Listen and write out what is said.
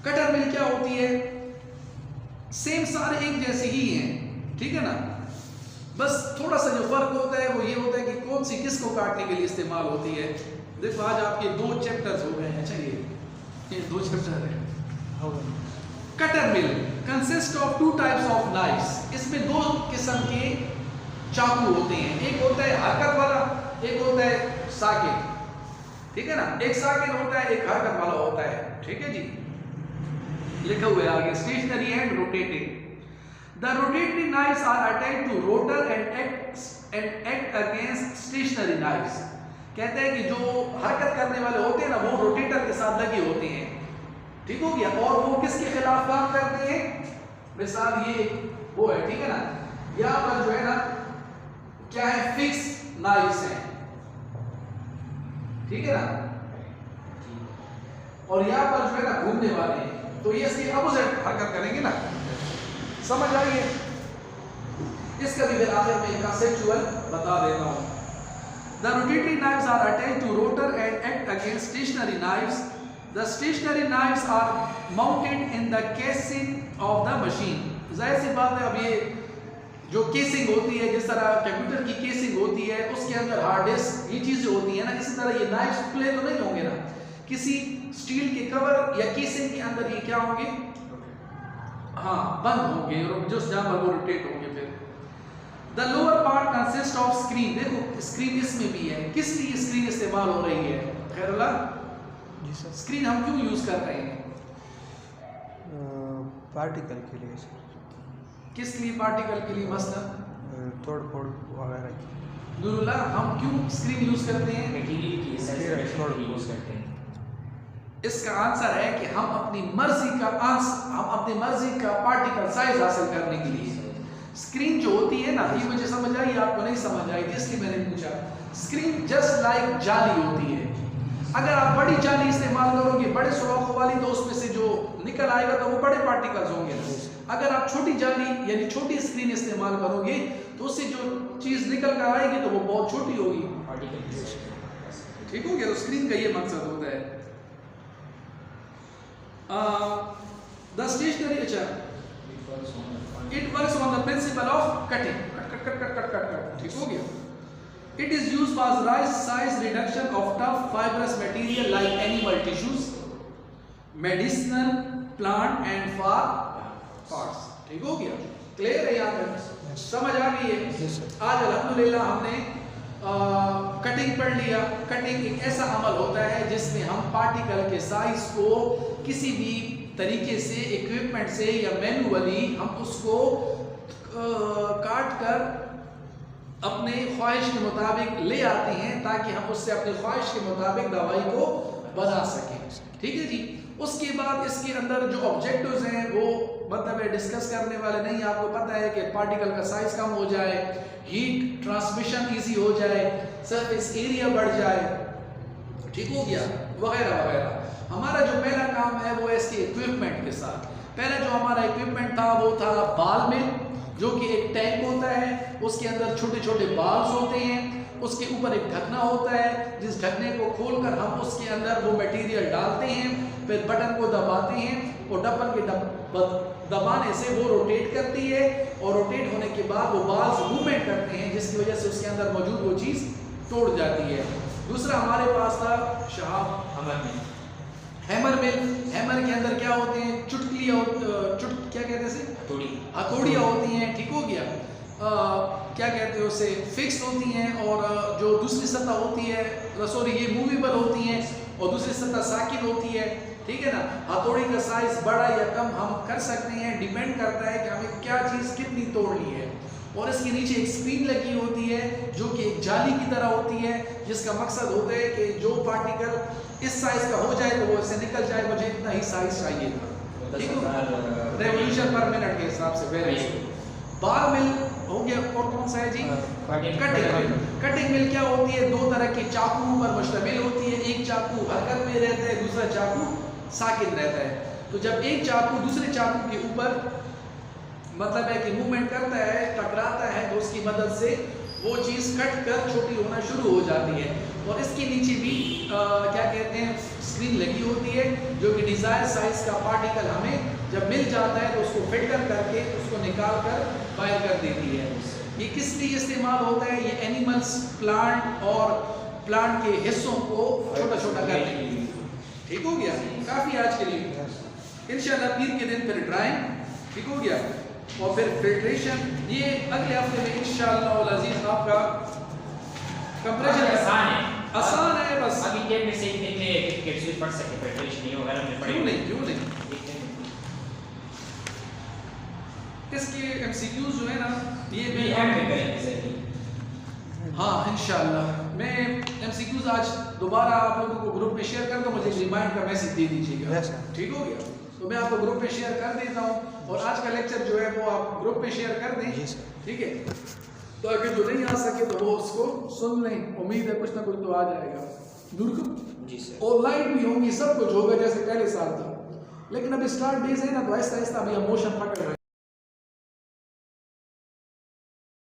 Cutter मिल क्या होती है, सेम सारे एक जैसे ही हैं, ठीक है ना, बस थोड़ा सा जो फर्क होता है वो ये होता है कि कौन सी किसको काटने के लिए इस्तेमाल होती है। देखो आज आपके 2 चैप्टर्स हो गए हैं, चाहिए ये 2 चैप्टर है। Cutter mill consist of 2 types of knifes, इसमें 2 किस्म के चाकू होते हैं, एक होता है हरकत वाला, एक होता है साकिन, ठीक है ना, एक साकिन होता है, एक हरकत वाला होता है, ठीक है जी। लिखा हुआ है आगे stationary and rotating. The rotary knives are attached to rotor and act against stationary knives. कहते हैं कि जो हरकत करने वाले होते हैं ना वो रोटेटर के साथ लगे होते हैं, ठीक हो गया, और वो किसके खिलाफ काम करते हैं, मिसाल ये वो है, ठीक है ना, यहाँ पर जो है ना क्या है, फिक्स नाइफ्स हैं, ठीक है ना, और यहाँ पर जो है ना घूमने वाले हैं, तो ये इसकी अपोजिट हरकत करेंगे ना, समझ आइए। इसका भी फिर आगे मैं कंसेप्चुअल बता देता हूँ। The rotatory knives are attached to rotor and act against stationary knives. The stationary knives are mounted in the casing of the machine. जाहिर सी बात है, अब ये जो केसिंग होती है, जिस तरह कंप्यूटर की केसिंग होती है, उसके अंदर हार्ड डिस्क ये चीजें होती है ना, इसी तरह ये नाइफ्स खुले तो नहीं होंगे ना, किसी स्टील के कवर या केसिंग के अंदर ये क्या होंगे, हाँ बंद होंगे, और जो जहां पर वो रोटेट होंगे। फिर the lower part consist of screen, देखो स्क्रीन इसमें भी है, किस लिए स्क्रीन इस्तेमाल हो रही है खैरुल्लाह जी सर, स्क्रीन हम क्यों यूज कर रहे हैं, पार्टिकल के लिए सर। किस लिए पार्टिकल के लिए, मसलन तोड़ फोड़ वगैरह की। नूरुल्लाह हम क्यों स्क्रीन यूज करते हैं, मटेरियल की यूज करते हैं। इसका आंसर है कि हम अपनी मर्जी का पार्टिकल साइज हासिल करने के लिए। स्क्रीन जो होती है ना, ये मुझे समझ आई, आपको नहीं समझ आई थी इसलिए मैंने पूछा। स्क्रीन जस्ट लाइक जाली होती है, अगर आप बड़ी जाली इस्तेमाल करोगे, बड़े सुराखों वाली, तो उसमें से जो निकल आएगा तो वो बड़े पार्टिकल्स होंगे। अगर आप छोटी जाली यानी छोटी स्क्रीन इस्तेमाल करोगे तो उससे जो चीज निकल कर आएगी तो वो बहुत छोटी होगी, ठीक हो गया। तो स्क्रीन का ये मकसद होता है। द स्टेशनरी, अच्छा, it works on the principle of cutting, cut, ठीक हो गया। It is used for rise size reduction of tough fibrous material like animal tissues, medicinal plant and for parts, ठीक हो गया। क्लियर है, यहाँ तक समझ आ गई है। आज अल्हम्दुलिल्लाह हमने कटिंग पढ़ लिया। कटिंग एक ऐसा अमल होता है जिसमें हम पार्टिकल के साइज को किसी भी तरीके से, इक्विपमेंट से या मैन्युअली हम उसको काट कर अपने ख्वाहिश के मुताबिक ले आते हैं, ताकि हम उससे अपने ख्वाहिश के मुताबिक दवाई को बना सकें, ठीक है जी। उसके बाद इसके अंदर जो ऑब्जेक्टिव्स हैं वो मतलब है डिस्कस करने वाले नहीं। आपको पता है कि पार्टिकल का साइज कम हो जाए, हीट ट्रांसमिशन इजी हो जाए, सरफेस एरिया बढ़ जाए, ठीक हो गया, वगैरह वगैरह। हमारा जो पहला काम है वो है इसके इक्विपमेंट के साथ। पहला जो हमारा इक्विपमेंट था वो था बाल मिल, जो कि एक टैंक होता है, उसके अंदर छोटे छोटे बाल्स होते हैं, उसके ऊपर एक ढकना होता है, जिस ढकने को खोलकर हम उसके अंदर वो मटेरियल डालते हैं, फिर बटन को दबाते हैं और डब्बन के दबाने से वो रोटेट करती है, और रोटेट होने के बाद वो बाल्स मूवमेंट करते हैं, जिसकी वजह से उसके अंदर मौजूद वो चीज़ तोड़ जाती है। दूसरा हमारे पास था शहाब हैमर मिल। हैमर के अंदर क्या होते हैं, चुटकियाँ, क्या कहते हैं, हथौड़ियाँ होती हैं, ठीक हो गया। क्या कहते हैं उसे, फिक्स होती हैं, और जो दूसरी सतह होती है, सॉरी ये मूवेबल होती हैं, और दूसरी सतह साकिन होती है, ठीक है ना। हथौड़ी का साइज बड़ा या कम हम कर सकते हैं, डिपेंड करता है कि हमें क्या चीज़ कितनी तोड़नी है। और इसके नीचे एक स्क्रीन लगी होती है जो कि एक जाली की तरह होती है, जिसका मकसद होता है कि जो पार्टिकल इस साइज का हो जाए तो वो इससे निकल जाए, मुझे इतना ही साइज चाहिए था, ठीक है, रेवोल्यूशन पर मिनट के हिसाब से। वेरी बाल मिल हो गया। और कौन सा है जी, कटिंग। कटिंग मिल क्या होती है, 2 तरह के चाकू पर मुश्तमिल होती है। एक चाकू हरकत में रहता है, दूसरा चाकू साकिन रहता है। तो जब एक चाकू दूसरे चाकू के ऊपर मतलब है कि मूवमेंट करता है, टकराता है, तो उसकी मदद से वो चीज़ कट कर छोटी होना शुरू हो जाती है। और इसके नीचे भी क्या कहते हैं, स्क्रीन लगी होती है जो कि डिजायर साइज का पार्टिकल हमें जब मिल जाता है तो उसको फिल्टर करके उसको निकाल कर फायर कर देती है। ये किस लिए इस्तेमाल होता है? ये एनिमल्स, प्लांट और प्लांट के हिस्सों को छोटा छोटा करने के लिए। ठीक हो गया? काफ़ी आज के लिए। इंशाल्लाह पीर के दिन फिर ड्राइंग, ठीक हो गया, और फिर फिल्ट्रेशन। ये अगले हफ्ते में इंशाल्लाह अल अजीज आपका कंप्रेशन आसान है बस। अभी के में से दिन में कैप्सूल पढ़ सकते, फिल्ट्रेशन नहीं होगा हमने पढ़े। क्यों नहीं इसके एमसीक्यूज जो है ना ये भी मैं ऐड करेंगे सर। हाँ इंशाल्लाह मैं एमसीक्यूज आज दोबारा आप लोगों को ग्रुप में शेयर कर दूँ, मुझे रिमाइंड का मैसेज दे दीजिएगा। Yes, sir. ठीक हो गया? तो मैं आपको ग्रुप में शेयर कर देता हूँ और आज का लेक्चर जो है वो आप ग्रुप में शेयर कर दें। जी सर। ठीक है, तो अगर जो नहीं आ सके तो वो उसको सुन लें, उम्मीद है कुछ ना कुछ तो आ जाएगा। दुर्गम जी सर। और लाइट भी होंगी, सब कुछ होगा जैसे पहले साल था, लेकिन अभी स्टार्ट डेज है ना तो आहिस्ता आहिस्ता अभी हम मोशन पकड़ रहे हैं।